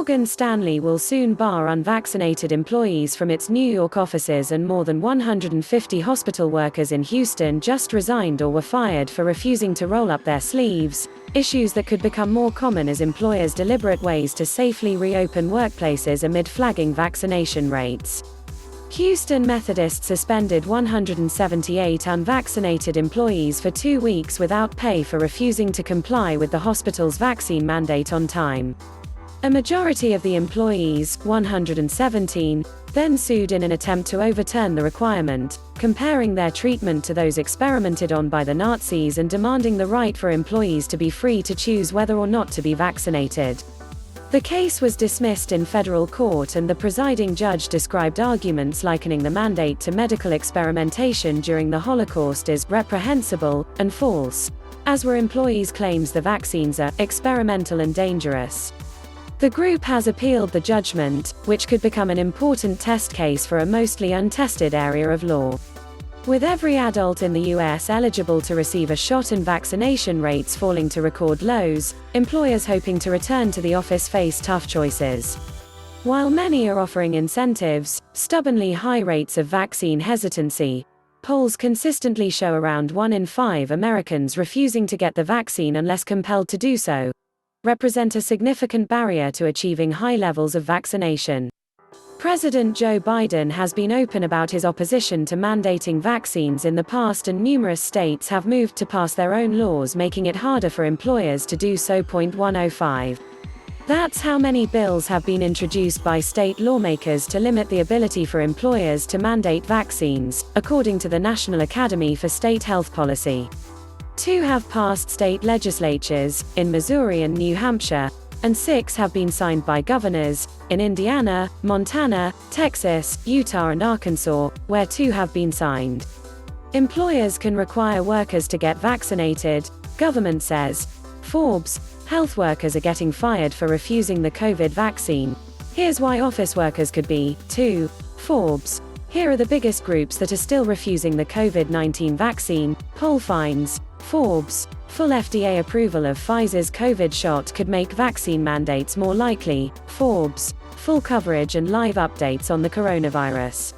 Stanley will soon bar unvaccinated employees from its New York offices, and more than 150 hospital workers in Houston just resigned or were fired for refusing to roll up their sleeves, issues that could become more common as employers deliberate ways to safely reopen workplaces amid flagging vaccination rates. Houston Methodist suspended 178 unvaccinated employees for 2 weeks without pay for refusing to comply with the hospital's vaccine mandate on time. A majority of the employees, 117, then sued in an attempt to overturn the requirement, comparing their treatment to those experimented on by the Nazis and demanding the right for employees to be free to choose whether or not to be vaccinated. The case was dismissed in federal court, and the presiding judge described arguments likening the mandate to medical experimentation during the Holocaust as reprehensible and false, as were employees' claims the vaccines are experimental and dangerous. The group has appealed the judgment, which could become an important test case for a mostly untested area of law. With every adult in the U.S. eligible to receive a shot and vaccination rates falling to record lows, employers hoping to return to the office face tough choices. While many are offering incentives, stubbornly high rates of vaccine hesitancy, polls consistently show around 1 in 5 Americans refusing to get the vaccine unless compelled to do so, represent a significant barrier to achieving high levels of vaccination. President Joe Biden has been open about his opposition to mandating vaccines in the past, and numerous states have moved to pass their own laws making it harder for employers to do so. 105. That's how many bills have been introduced by state lawmakers to limit the ability for employers to mandate vaccines, according to the National Academy for State Health Policy. 2 have passed state legislatures, in Missouri and New Hampshire, and 6 have been signed by governors, in Indiana, Montana, Texas, Utah and Arkansas, where 2 have been signed. Employers can require workers to get vaccinated, government says. Forbes, health workers are getting fired for refusing the COVID vaccine. Here's why office workers could be, too. Forbes, here are the biggest groups that are still refusing the COVID-19 vaccine. Poll finds. Forbes, full FDA approval of Pfizer's COVID shot could make vaccine mandates more likely. Forbes, full coverage and live updates on the coronavirus.